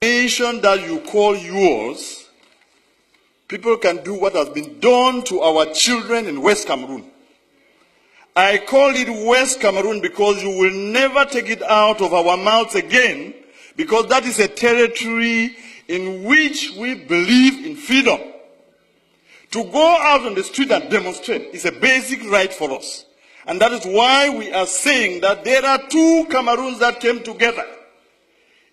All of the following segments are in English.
nation that you call yours, people can do what has been done to our children in West Cameroon. I call it West Cameroon because you will never take it out of our mouths again, because that is a territory in which we believe in freedom. To go out on the street and demonstrate is a basic right for us. And that is why we are saying that there are two Cameroons that came together.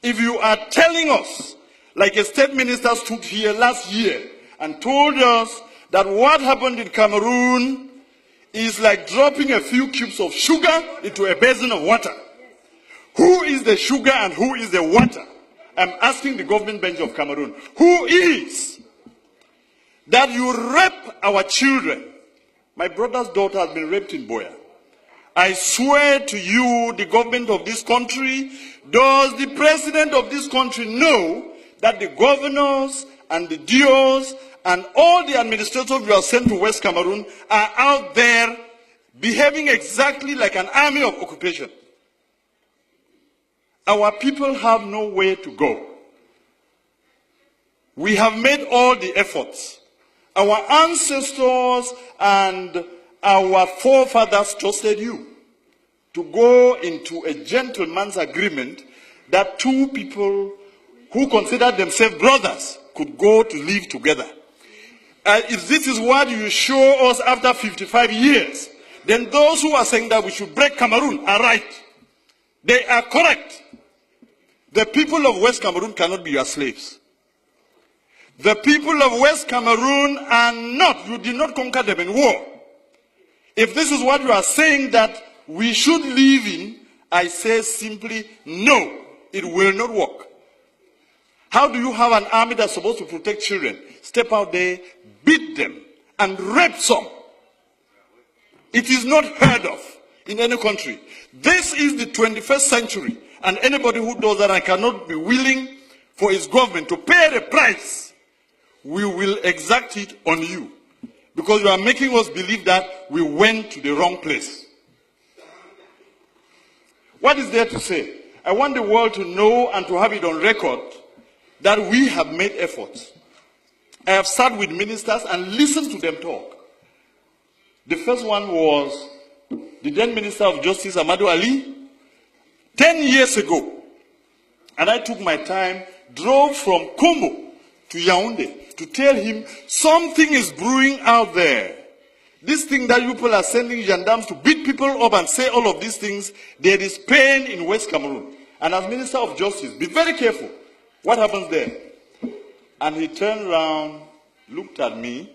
If you are telling us, like a state minister stood here last year and told us that what happened in Cameroon is like dropping a few cubes of sugar into a basin of water. Who is the sugar and who is the water? I'm asking the government bench of Cameroon. Who is? That you rape our children. My brother's daughter has been raped in Buea. I swear to you, the government of this country, does the president of this country know that the governors and the DOs and all the administrators you have sent to West Cameroon are out there behaving exactly like an army of occupation? Our people have nowhere to go. We have made all the efforts. Our ancestors and our forefathers trusted you to go into a gentleman's agreement that two people who considered themselves brothers could go to live together. If this is what you show us after 55 years, then those who are saying that we should break Cameroon are right. They are correct. The people of West Cameroon cannot be your slaves. The people of West Cameroon are not, you did not conquer them in war. If this is what you are saying that we should live in, I say simply, no, it will not work. How do you have an army that's supposed to protect children, step out there, beat them, and rape some? It is not heard of in any country. This is the 21st century, and anybody who does that and cannot be willing for his government to pay the price, we will exact it on you. Because you are making us believe that we went to the wrong place. What is there to say? I want the world to know and to have it on record that we have made efforts. I have sat with ministers and listened to them talk. The first one was the then Minister of Justice, Amadou Ali, 10 years ago. And I took my time, drove from Kombo to Yaoundé to tell him something is brewing out there. This thing that you people are sending gendarmes to beat people up and say all of these things, there is pain in West Cameroon. And as Minister of Justice, be very careful. What happens there? And he turned around, looked at me,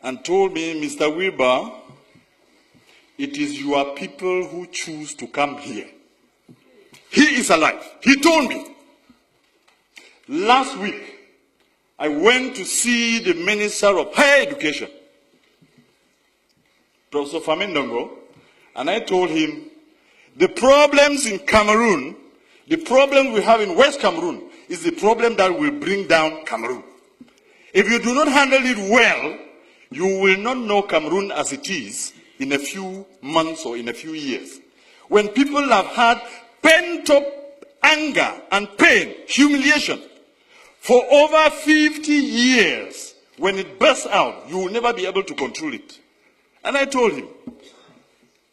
and told me, Mr. Wirba, it is your people who choose to come here. He is alive. He told me. Last week, I went to see the Minister of Higher Education, Professor Famindongo, and I told him, the problems in Cameroon, the problem we have in West Cameroon, is the problem that will bring down Cameroon. If you do not handle it well, you will not know Cameroon as it is in a few months or in a few years. When people have had pent-up anger and pain, humiliation, for over 50 years, when it bursts out, you will never be able to control it. And I told him.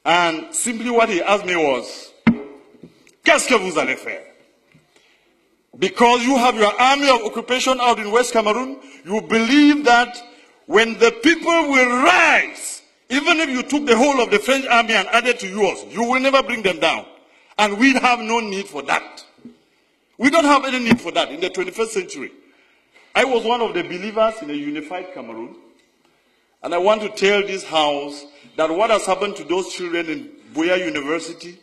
And simply what he asked me was, qu'est-ce que vous allez faire? Because you have your army of occupation out in West Cameroon, you believe that when the people will rise, even if you took the whole of the French army and added to yours, you will never bring them down. And we have no need for that. We don't have any need for that in the 21st century. I was one of the believers in a unified Cameroon. And I want to tell this house that what has happened to those children in Buea University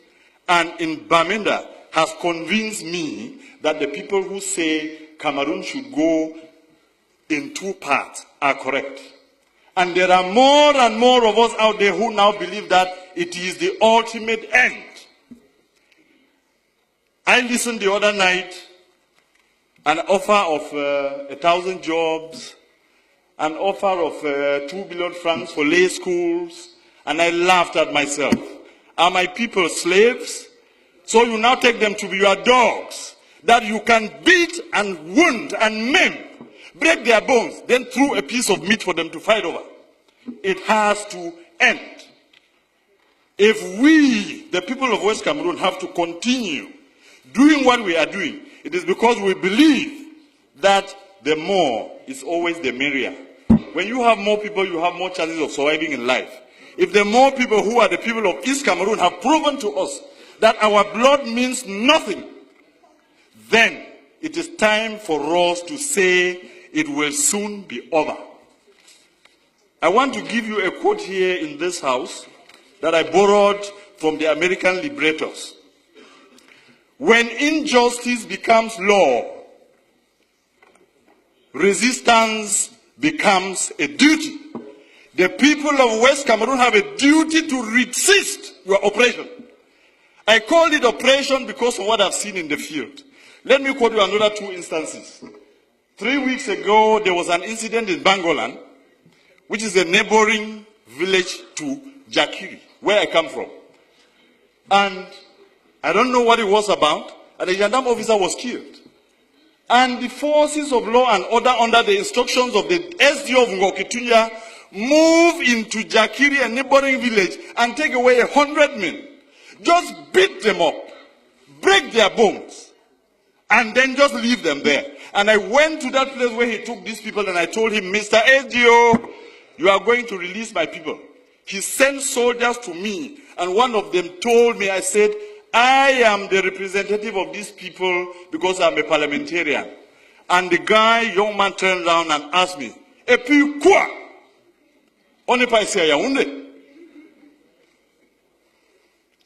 and in Bamenda has convinced me that the people who say Cameroon should go in two parts are correct. And there are more and more of us out there who now believe that it is the ultimate end. I listened the other night, an offer of 1,000 jobs, an offer of 2 billion francs for lay schools, and I laughed at myself. Are my people slaves? So you now take them to be your dogs. that you can beat and wound and maim, break their bones, then throw a piece of meat for them to fight over. It has to end. If we, the people of West Cameroon, have to continue doing what we are doing, it is because we believe that the more is always the merrier. When you have more people, you have more chances of surviving in life. If the more people who are the people of East Cameroon have proven to us that our blood means nothing, then it is time for us to say it will soon be over. I want to give you a quote here in this house that I borrowed from the American liberators. When injustice becomes law, resistance becomes a duty. The people of West Cameroon have a duty to resist your oppression. I call it oppression because of what I've seen in the field. Let me quote you another two instances. 3 weeks ago, there was an incident in Bangolan, which is a neighboring village to Jakiri, where I come from. And I don't know what it was about, and a gendarme officer was killed. And the forces of law and order, under the instructions of the SDO of Ngokitunya, move into Jakiri, a neighboring village, and take away 100 men. Just beat them up, break their bones, and then just leave them there. And I went to that place where he took these people, and I told him, Mr. SDO, you are going to release my people. He sent soldiers to me, and one of them told me, I said, I am the representative of these people because I'm a parliamentarian. And the guy, young man, turned around and asked me, "Et puis quoi? On n'est pas ici à Yaoundé."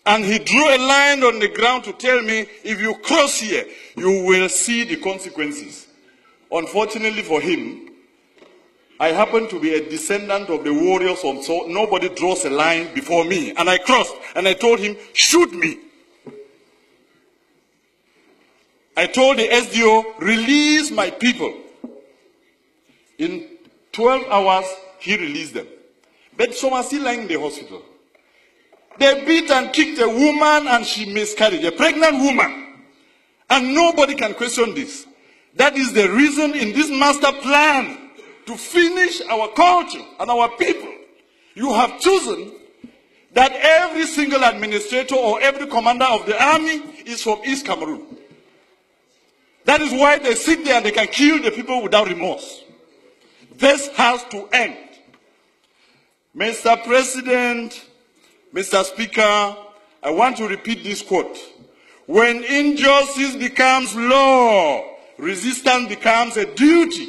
And he drew a line on the ground to tell me, if you cross here, you will see the consequences. Unfortunately for him, I happen to be a descendant of the warriors, so nobody draws a line before me. And I crossed, and I told him, shoot me. I told the SDO, release my people. In 12 hours, he released them. But some are still lying in the hospital. They beat and kicked a woman, and she miscarried, a pregnant woman. And nobody can question this. That is the reason in this master plan to finish our culture and our people. You have chosen that every single administrator or every commander of the army is from East Cameroon. That is why they sit there and they can kill the people without remorse. This has to end. Mr. President, Mr. Speaker, I want to repeat this quote. When injustice becomes law, resistance becomes a duty.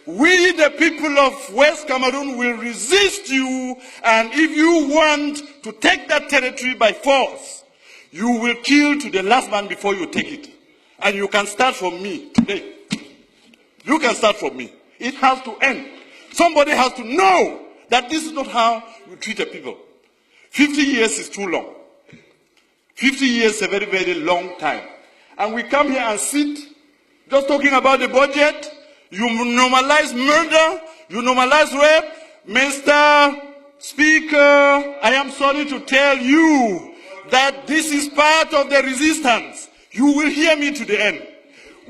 We, the people of West Cameroon, will resist you, and if you want to take that territory by force, you will kill to the last man before you take it. And you can start from me today. You can start from me. It has to end. Somebody has to know that this is not how you treat a people. 50 years is too long. 50 years is a very, very long time. And we come here and sit just talking about the budget. You normalize murder. You normalize rape. Mr. Speaker, I am sorry to tell you that this is part of the resistance. You will hear me to the end.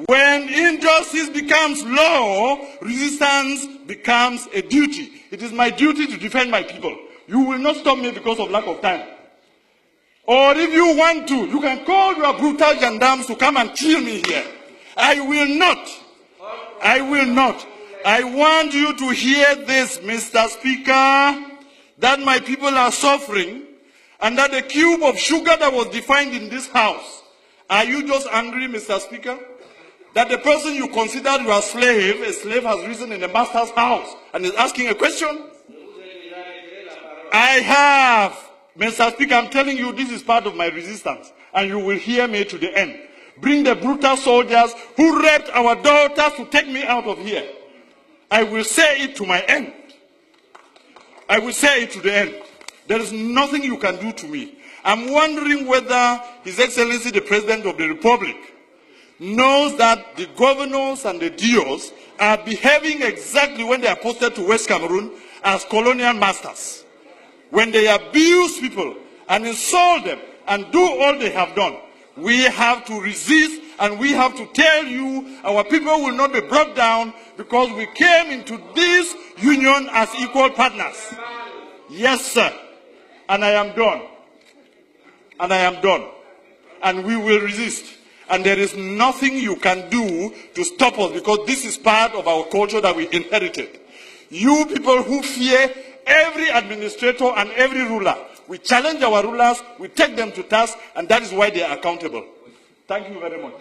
When injustice becomes law, resistance becomes a duty. It is my duty to defend my people. You will not stop me because of lack of time. Or if you want to, you can call your brutal gendarmes to come and kill me here. I will not. I will not. I want you to hear this, Mr. Speaker, that my people are suffering, and that the cube of sugar that was defined in this house, are you just angry, Mr. Speaker, that the person you considered your slave, a slave has risen in the master's house and is asking a question? I have. Mr. Speaker, I'm telling you, this is part of my resistance, and you will hear me to the end. Bring the brutal soldiers who raped our daughters to take me out of here. I will say it to my end. I will say it to the end. There is nothing you can do to me. I'm wondering whether His Excellency the President of the Republic knows that the governors and the DOs are behaving exactly when they are posted to West Cameroon as colonial masters. When they abuse people and insult them and do all they have done, we have to resist and we have to tell you our people will not be brought down because we came into this union as equal partners. Yes, sir. And I am done. And I am done. And we will resist. And there is nothing you can do to stop us because this is part of our culture that we inherited. You people who fear every administrator and every ruler, we challenge our rulers, we take them to task, and that is why they are accountable. Thank you very much.